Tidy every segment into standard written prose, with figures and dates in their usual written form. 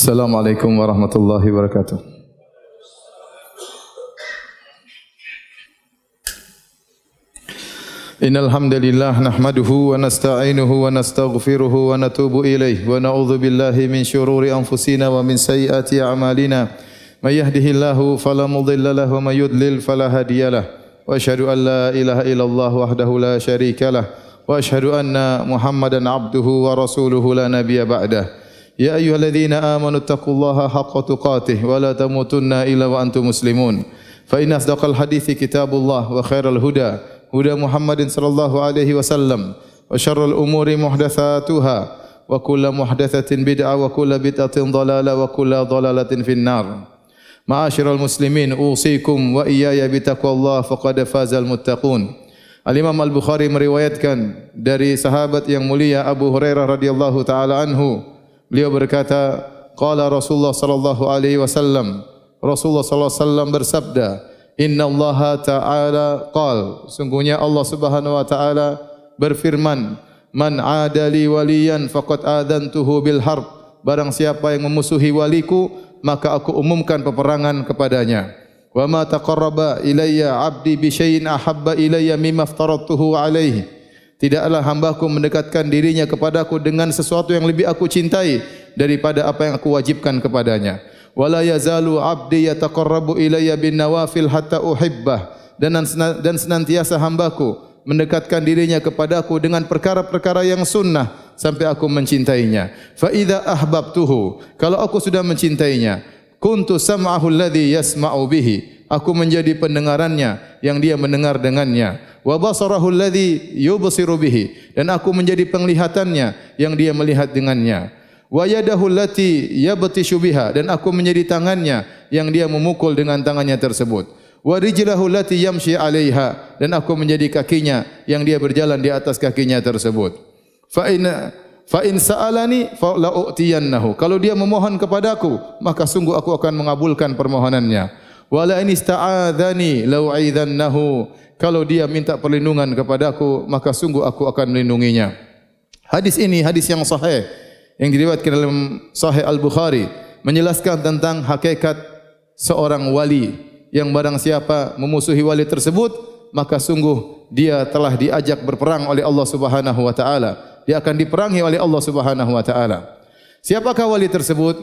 Assalamualaikum warahmatullahi wabarakatuh. Innal hamdalillah nahmaduhu wa nasta'inuhu wa nastaghfiruhu wa natubu ilayhi wa na'udzu billahi min shururi anfusina wa min sayyiati a'malina. May yahdihillahu fala mudilla lahu wa may yudlil fala hadiyalah. Wa asyhadu an la ilaha illallah wahdahu la syarikalah wa asyhadu anna Muhammadan abduhu wa rasuluhu la nabiyya ba'dah. Ya ayyuhalladzina amanu taqullaha haqqa tuqatih wa la tamutunna illa wa antum muslimun. Fa inna asdaqal hadithi kitabullah wa khairal huda huda Muhammadin sallallahu alaihi wasallam wa syarrul umuri muhdatsatuha wa kullu muhdatsatin bid'ah wa kullu bid'atin dhalalah wa kullu dhalalatin finnar. Ma'asyiral muslimin usikum wa iyaya bitaqwallah faqad fazal muttaqun. Al-Imam Al-Bukhari meriwayatkan dari sahabat yang mulia Abu Hurairah radhiyallahu taala anhu. Beliau berkata, qala Rasulullah sallallahu alaihi wasallam, Rasulullah sallallahu alaihi wasallam bersabda, innallaha ta'ala qala, sungguhnya Allah Subhanahu wa taala berfirman, man adali waliyan faqad adantuhu bil harb, barang siapa yang memusuhi waliku maka aku umumkan peperangan kepadanya. Wa ma taqarraba ilayya 'abdi bi syai'in ahabba ilayya mimma aftaradtuhu alaihi. Tidaklah hambaku mendekatkan dirinya kepadaku dengan sesuatu yang lebih aku cintai daripada apa yang aku wajibkan kepadanya. Wala yazalu 'abdi yataqarrabu ilayya bin nawafil hatta uhibbah, dan senantiasa hambaku mendekatkan dirinya kepadaku dengan perkara-perkara yang sunnah sampai aku mencintainya. Fa idza ahbabtuhu, kalau aku sudah mencintainya, kuntu sam'ahu alladhi yasma'u bihi, aku menjadi pendengarannya yang dia mendengar dengannya. Wa basarahu alladhi yubsiru bihi, dan aku menjadi penglihatannya yang dia melihat dengannya. Wa yadahu allati yabtishu biha, dan aku menjadi tangannya yang dia memukul dengan tangannya tersebut. Wa rijlahu allati yamshi 'alaiha, dan aku menjadi kakinya yang dia berjalan di atas kakinya tersebut. Fa in sa'alani fa la u'tiyannahu, kalau dia memohon kepadaku maka sungguh aku akan mengabulkan permohonannya. Wa la in ista'adzani la u'idhannahu, kalau dia minta perlindungan kepadaku maka sungguh aku akan melindunginya. Hadis ini hadis yang sahih yang diriwayatkan dalam Sahih Al-Bukhari, menjelaskan tentang hakikat seorang wali, yang barang siapa memusuhi wali tersebut maka sungguh dia telah diajak berperang oleh Allah Subhanahu wa taala. Dia akan diperangi oleh Allah Subhanahu wa taala. Siapakah wali tersebut?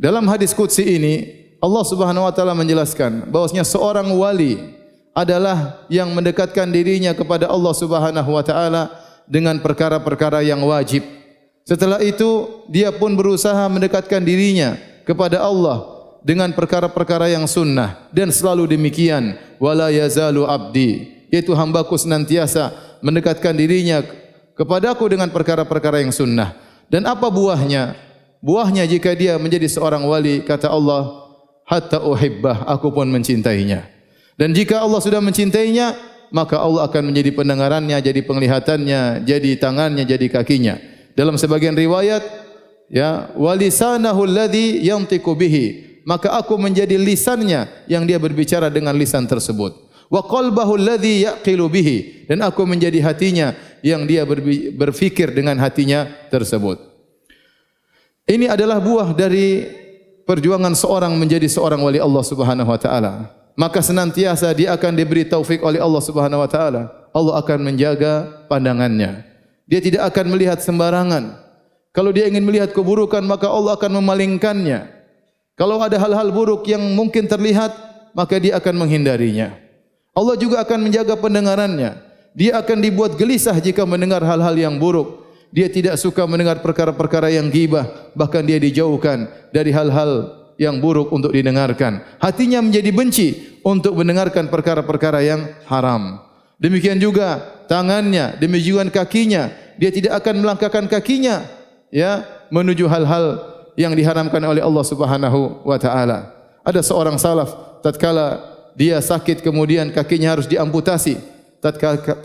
Dalam hadis qudsi ini Allah Subhanahu wa taala menjelaskan bahwasanya seorang wali adalah yang mendekatkan dirinya kepada Allah Subhanahu wa taala dengan perkara-perkara yang wajib. Setelah itu dia pun berusaha mendekatkan dirinya kepada Allah dengan perkara-perkara yang sunnah, dan selalu demikian, wala yazalu abdi, yaitu hambaku senantiasa mendekatkan dirinya kepadaku dengan perkara-perkara yang sunnah. Dan apa buahnya? Buahnya jika dia menjadi seorang wali, kata Allah, hatta uhibbah, aku pun mencintainya. Dan jika Allah sudah mencintainya, maka Allah akan menjadi pendengarannya, jadi penglihatannya, jadi tangannya, jadi kakinya. Dalam sebagian riwayat, ya, walisanahu alladhi yantiqu bihi, maka aku menjadi lisannya yang dia berbicara dengan lisan tersebut. Wa qalbahu alladhi yaqilu bihi, dan aku menjadi hatinya yang dia berfikir dengan hatinya tersebut. Ini adalah buah dari perjuangan seorang menjadi seorang wali Allah Subhanahu wa taala. Maka senantiasa dia akan diberi taufik oleh Allah Subhanahu wa taala. Allah akan menjaga pandangannya. Dia tidak akan melihat sembarangan. Kalau dia ingin melihat keburukan, maka Allah akan memalingkannya. Kalau ada hal-hal buruk yang mungkin terlihat, maka dia akan menghindarinya. Allah juga akan menjaga pendengarannya. Dia akan dibuat gelisah jika mendengar hal-hal yang buruk. Dia tidak suka mendengar perkara-perkara yang ghibah, bahkan dia dijauhkan dari hal-hal yang buruk untuk didengarkan. Hatinya menjadi benci untuk mendengarkan perkara-perkara yang haram. Demikian juga tangannya, demikian kakinya, dia tidak akan melangkahkan kakinya, ya, menuju hal-hal yang diharamkan oleh Allah Subhanahu wa taala. Ada seorang salaf, tatkala dia sakit kemudian kakinya harus diamputasi.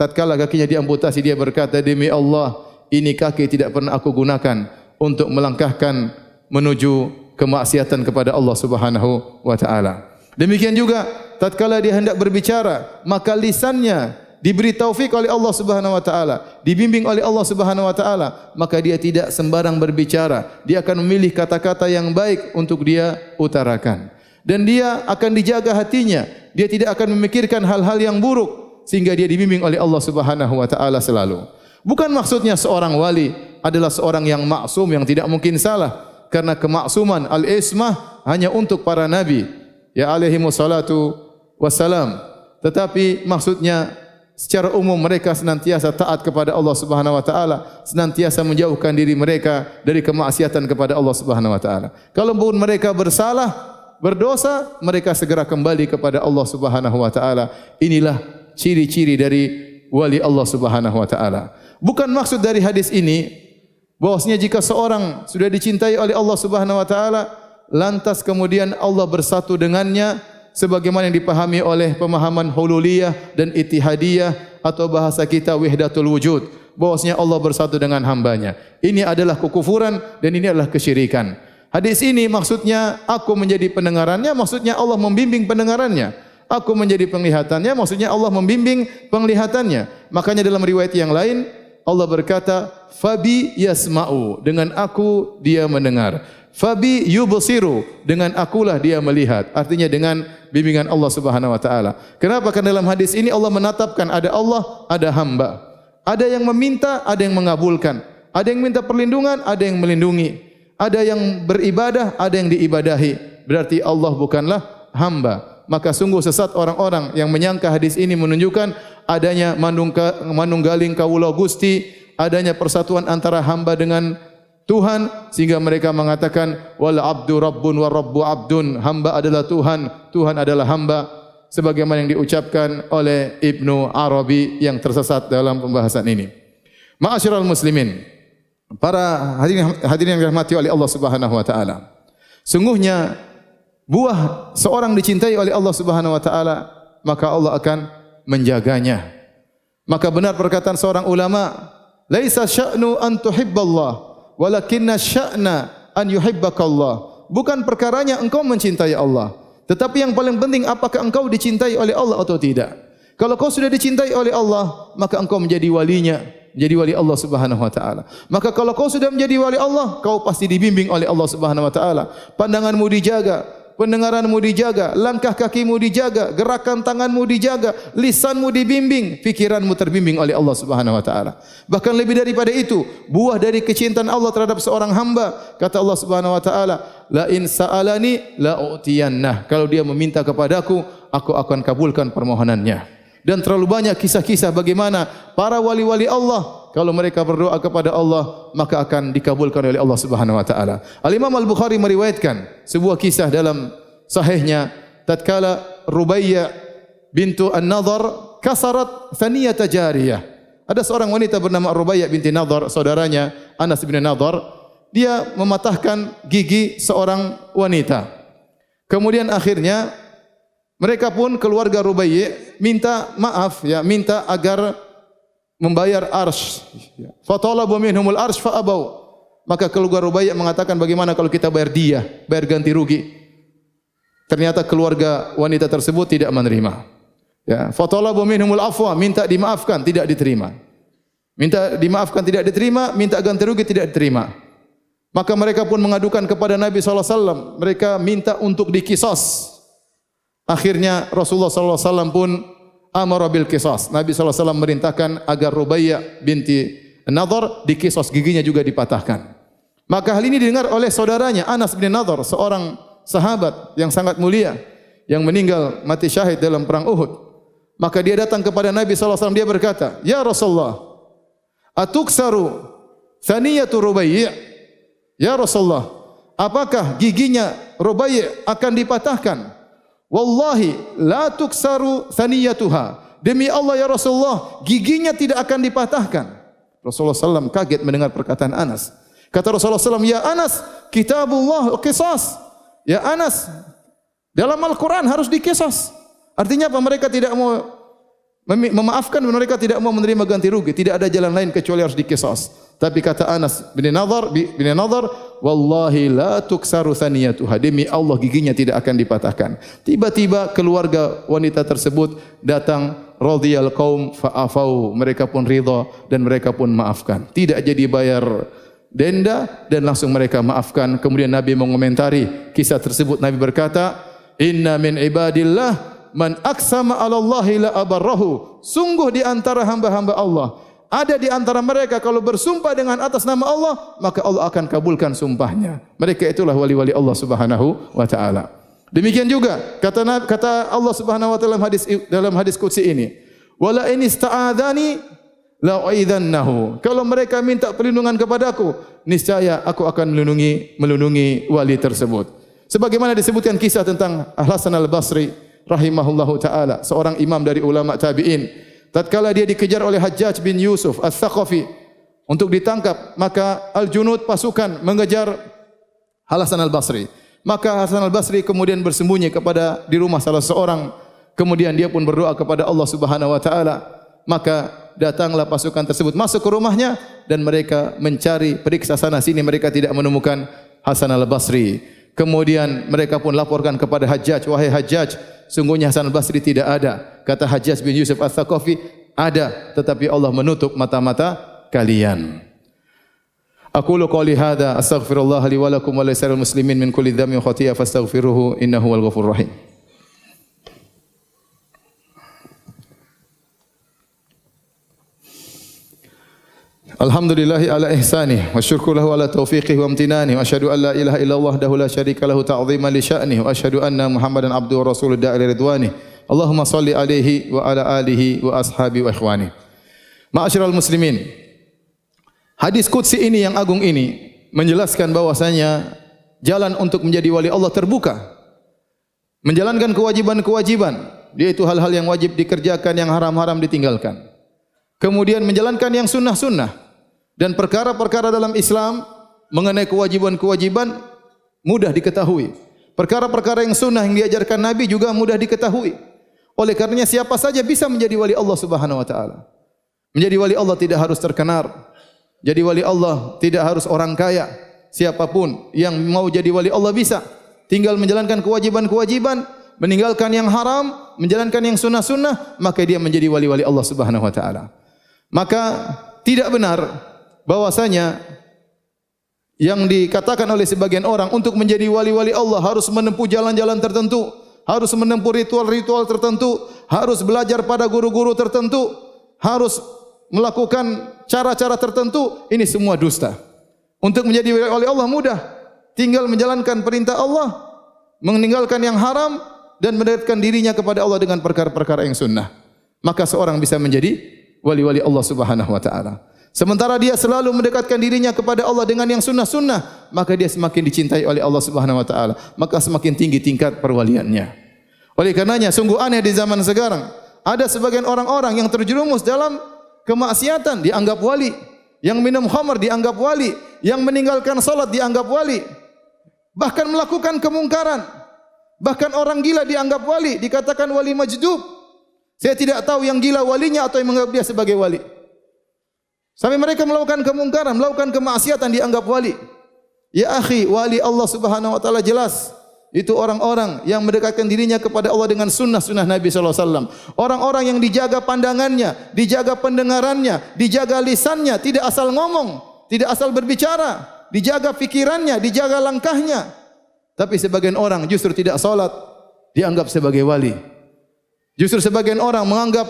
Tatkala kakinya diamputasi, dia berkata, demi Allah, ini kaki tidak pernah aku gunakan untuk melangkahkan menuju kemaksiatan kepada Allah Subhanahu wa taala. Demikian juga tatkala dia hendak berbicara, maka lisannya diberi taufik oleh Allah Subhanahu wa taala, dibimbing oleh Allah Subhanahu wa taala, maka dia tidak sembarang berbicara. Dia akan memilih kata-kata yang baik untuk dia utarakan. Dan dia akan dijaga hatinya. Dia tidak akan memikirkan hal-hal yang buruk sehingga dia dibimbing oleh Allah Subhanahu wa taala selalu. Bukan maksudnya seorang wali adalah seorang yang maksum yang tidak mungkin salah, karena kemaksuman al-ismah hanya untuk para nabi ya alaihimus salatu wassalam. Tetapi maksudnya secara umum mereka senantiasa taat kepada Allah Subhanahu wa taala, senantiasa menjauhkan diri mereka dari kemaksiatan kepada Allah Subhanahu wa taala. Kalaupun mereka bersalah, berdosa, mereka segera kembali kepada Allah Subhanahu wa taala. Inilah ciri-ciri dari wali Allah Subhanahu wa taala. Bukan maksud dari hadis ini bahwasanya jika seorang sudah dicintai oleh Allah Subhanahu wa taala, lantas kemudian Allah bersatu dengannya sebagaimana yang dipahami oleh pemahaman hululiyah dan ittihadiyah atau bahasa kita wahdatul wujud, bahwasanya Allah bersatu dengan hambanya. Ini adalah kekufuran dan ini adalah kesyirikan. Hadis ini maksudnya aku menjadi pendengarannya, maksudnya Allah membimbing pendengarannya. Aku menjadi penglihatannya, maksudnya Allah membimbing penglihatannya. Makanya dalam riwayat yang lain Allah berkata, "Fabi yasma'u," dengan aku dia mendengar. "Fabi yubsiru," dengan akulah dia melihat. Artinya dengan bimbingan Allah Subhanahu wa taala. Kenapa? Karena dalam hadis ini Allah menetapkan ada Allah, ada hamba. Ada yang meminta, ada yang mengabulkan. Ada yang minta perlindungan, ada yang melindungi. Ada yang beribadah, ada yang diibadahi. Berarti Allah bukanlah hamba. Maka sungguh sesat orang-orang yang menyangka hadis ini menunjukkan adanya manunggaling kawula Gusti, adanya persatuan antara hamba dengan Tuhan, sehingga mereka mengatakan wal abdu rabbun wa rabbu abdun, hamba adalah Tuhan, Tuhan adalah hamba, sebagaimana yang diucapkan oleh Ibnu Arabi yang tersesat dalam pembahasan ini. Ma'asyiral muslimin, para hadirin yang dirahmati oleh Allah Subhanahu wa taala. Sungguhnya buah seorang dicintai oleh Allah Subhanahu wa taala, maka Allah akan menjaganya. Maka benar perkataan seorang ulama, laisa sya'nu an tuhibballah walakinna sya'na an yuhibbakallah. Bukan perkaranya engkau mencintai Allah, tetapi yang paling penting apakah engkau dicintai oleh Allah atau tidak. Kalau kau sudah dicintai oleh Allah, maka engkau menjadi walinya, menjadi wali Allah Subhanahu wa taala. Maka kalau kau sudah menjadi wali Allah, kau pasti dibimbing oleh Allah Subhanahu wa taala. Pandanganmu dijaga, pendengaranmu dijaga, langkah kakimu dijaga, gerakan tanganmu dijaga, lisanmu dibimbing, pikiranmu terbimbing oleh Allah Subhanahu wa taala. Bahkan lebih daripada itu, buah dari kecintaan Allah terhadap seorang hamba, kata Allah Subhanahu wa taala, la in sa'alani la u'tiyannah. Kalau dia meminta kepadaku, aku akan kabulkan permohonannya. Dan terlalu banyak kisah-kisah bagaimana para wali-wali Allah kalau mereka berdoa kepada Allah maka akan dikabulkan oleh Allah Subhanahu wa taala. Al-Imam Al-Bukhari meriwayatkan sebuah kisah dalam sahihnya, tatkala Rubayya bintu An-Nadhr kasarat thaniyata jariyah. Ada seorang wanita bernama Rubayya binti Nadhr, saudaranya Anas bin Nadhr, dia mematahkan gigi seorang wanita. Kemudian akhirnya mereka pun keluarga Rubayyi minta maaf, ya, minta agar membayar arsh. Fatalabu minhumul arsh fa'abau. Maka keluarga Rubayyi mengatakan, bagaimana kalau kita bayar dia, bayar ganti rugi? Ternyata keluarga wanita tersebut tidak menerima. Ya, fatalabu minhumul afwa, minta dimaafkan, tidak diterima. Minta dimaafkan tidak diterima, minta ganti rugi tidak diterima. Maka mereka pun mengadukan kepada Nabi sallallahu alaihi wasallam. Mereka minta untuk dikisos. Akhirnya Rasulullah sallallahu alaihi wasallam pun amara bil qisas. Nabi sallallahu alaihi wasallam merintahkan agar Rubayya binti Nadhr dikisos, giginya juga dipatahkan. Maka hal ini didengar oleh saudaranya Anas bin Nadhr, seorang sahabat yang sangat mulia yang meninggal mati syahid dalam perang Uhud. Maka dia datang kepada Nabi sallallahu alaihi wasallam, dia berkata, "Ya Rasulullah, atuksaru thaniyatu Rubayyi?" Ya Rasulullah, apakah giginya Rubayyi akan dipatahkan? Wallahi la tuksaru thaniyatuha. Demi Allah ya Rasulullah, giginya tidak akan dipatahkan. Rasulullah SAW kaget mendengar perkataan Anas. Kata Rasulullah SAW, ya Anas, kitabullah qisas. Ya Anas, dalam Al-Quran harus dikisas. Artinya apa? Mereka tidak mau memaafkan, mereka tidak mau menerima ganti rugi. Tidak ada jalan lain kecuali harus dikisas. Tapi kata Anas bin Nadhr, wallahi la tuksaru thaniyatuha. Demi Allah giginya tidak akan dipatahkan. Tiba-tiba keluarga wanita tersebut datang, radiyal qaum fa'afau, mereka pun ridha dan mereka pun maafkan. Tidak jadi bayar denda dan langsung mereka maafkan. Kemudian Nabi mengomentari kisah tersebut. Nabi berkata, inna min ibadillah man aqsama 'ala Allahi la abarrahu. Sungguh di antara hamba-hamba Allah ada di antara mereka kalau bersumpah dengan atas nama Allah, maka Allah akan kabulkan sumpahnya. Mereka itulah wali-wali Allah Subhanahu wa taala. Demikian juga kata Allah Subhanahu wa taala dalam hadis qudsi ini, wala in ista'adzani la uidzannahu. Kalau mereka minta perlindungan kepadaku, niscaya aku akan melindungi wali tersebut. Sebagaimana disebutkan kisah tentang Hasan al-Basri rahimahullahu taala, seorang imam dari ulama tabi'in. Tatkala dia dikejar oleh Hajjaj bin Yusuf Ats-Tsaqafi untuk ditangkap, maka al-junud pasukan mengejar Hasan al-Basri. Maka Hasan al-Basri kemudian bersembunyi di rumah salah seorang. Kemudian dia pun berdoa kepada Allah Subhanahu wa taala. Maka datanglah pasukan tersebut masuk ke rumahnya dan mereka mencari, periksa sana sini, mereka tidak menemukan Hasan al-Basri. Kemudian mereka pun laporkan kepada Hajjaj, wahai Hajjaj, sungguhnya Hasan al-Basri tidak ada. Kata Hajjaj bin Yusuf Ats-Tsaqafi, ada, tetapi Allah menutup mata-mata kalian. Aqulu qouli hadza astaghfirullah li wa lakum wa lisa'iril muslimin min kulli dhanbin wa khati'ah fastaghfiruhu innahu wal ghafurur rahim. Alhamdulillahi ala ihsanih wa syukru lahu ala taufiqihi wa amtinani wa asyhadu an la ilaha illallah wahdahu la syarika lahu ta'dhiman li sya'nihi wa asyhadu anna Muhammadan abduhu wa rasuluhu da'i ila ridwanihi. Allahumma salli alaihi wa ala alihi wa ashabi wa ikhwani. Ma'asyiral muslimin, hadis qudsi ini yang agung ini menjelaskan bahwasanya jalan untuk menjadi wali Allah terbuka. Menjalankan kewajiban-kewajiban, yaitu hal-hal yang wajib dikerjakan, yang haram-haram ditinggalkan. Kemudian menjalankan yang sunnah-sunnah. Dan perkara-perkara dalam Islam mengenai kewajiban-kewajiban mudah diketahui. Perkara-perkara yang sunnah yang diajarkan Nabi juga mudah diketahui. Oleh karenanya siapa saja bisa menjadi wali Allah Subhanahu wa taala. Menjadi wali Allah tidak harus terkenal. Jadi wali Allah tidak harus orang kaya. Siapapun yang mau jadi wali Allah bisa. Tinggal menjalankan kewajiban-kewajiban, meninggalkan yang haram, menjalankan yang sunnah-sunnah, maka dia menjadi wali-wali Allah Subhanahu wa taala. Maka tidak benar bahwasanya yang dikatakan oleh sebagian orang untuk menjadi wali-wali Allah harus menempuh jalan-jalan tertentu, harus menempuh ritual-ritual tertentu, harus belajar pada guru-guru tertentu, harus melakukan cara-cara tertentu. Ini semua dusta. Untuk menjadi wali Allah mudah, tinggal menjalankan perintah Allah, meninggalkan yang haram dan mendekatkan dirinya kepada Allah dengan perkara-perkara yang sunnah. Maka seorang bisa menjadi wali-wali Allah Subhanahu wa taala. Sementara dia selalu mendekatkan dirinya kepada Allah dengan yang sunnah-sunnah, maka dia semakin dicintai oleh Allah Subhanahu wa taala, maka semakin tinggi tingkat perwaliannya. Oleh karenanya sungguh aneh di zaman sekarang, ada sebagian orang-orang yang terjerumus dalam kemaksiatan dianggap wali, yang minum khamar dianggap wali, yang meninggalkan salat dianggap wali, bahkan melakukan kemungkaran, bahkan orang gila dianggap wali, dikatakan wali majdub. Saya tidak tahu yang gila walinya atau yang menganggap dia sebagai wali. Sampai mereka melakukan kemungkaran, melakukan kemaksiatan dianggap wali. Ya akhi, wali Allah Subhanahu wa taala jelas itu orang-orang yang mendekatkan dirinya kepada Allah dengan sunnah-sunnah Nabi sallallahu alaihi wasallam. Orang-orang yang dijaga pandangannya, dijaga pendengarannya, dijaga lisannya, tidak asal ngomong, tidak asal berbicara, dijaga fikirannya, dijaga langkahnya. Tapi sebagian orang justru tidak salat dianggap sebagai wali. Justru sebagian orang menganggap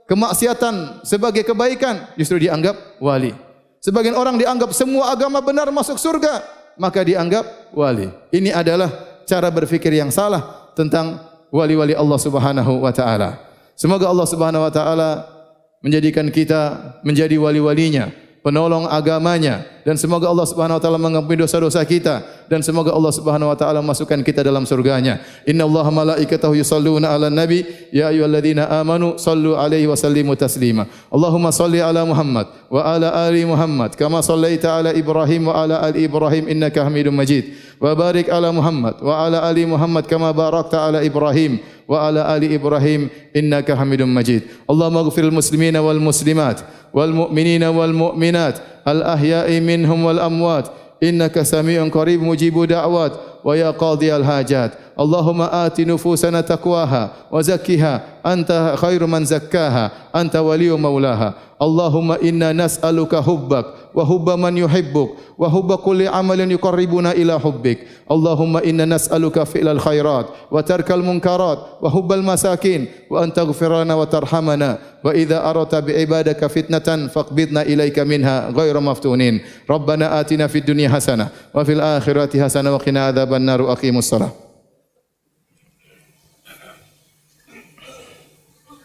kemaksiatan sebagai kebaikan, justru dianggap wali. Sebagian orang dianggap semua agama benar masuk surga, maka dianggap wali. Ini adalah cara berfikir yang salah tentang wali-wali Allah Subhanahu wa taala. Semoga Allah Subhanahu wa taala menjadikan kita menjadi wali-walinya, penolong agamanya, dan semoga Allah Subhanahu wa taala mengampuni dosa-dosa kita, dan semoga Allah Subhanahu wa taala masukkan kita dalam surganya. Innallaha malaikatahu yusholluna 'alan nabi ya ayyuhalladzina amanu shallu 'alaihi wa sallimu taslima. Allahumma shalli 'ala Muhammad wa 'ala ali Muhammad kama shallaita 'ala Ibrahim wa 'ala ali Ibrahim innaka Hamidum Majid. Wa barik 'ala Muhammad wa 'ala ali Muhammad kama barakta 'ala Ibrahim wa 'ala ali Ibrahim innaka Hamidum Majid. Allahumma ighfiril muslimina wal muslimat wal mu'minina wal mu'minat al ahya'i minhum wal amwat innaka sami'un qarib mujibu da'wat. ويا قاضي الحاجات. اللهم آت نفوسنا تقواها وزكها أنت خير من زكاها أنت ولي مولاها. اللهم إنا نسألك حبك وحب من يحبك وحب كل عمل يقربنا إلى حبك. اللهم إنا نسألك فعل الخيرات وترك المنكرات وحب المساكين وأن تغفر لنا وترحمنا وإذا أردت بعبادك فتنة فاقبضنا إليك منها غير مفتونين. ربنا آتنا في الدنيا حسنة وفي الآخرة حسنة وقنا عذاب النار. أقيموا الصلاة.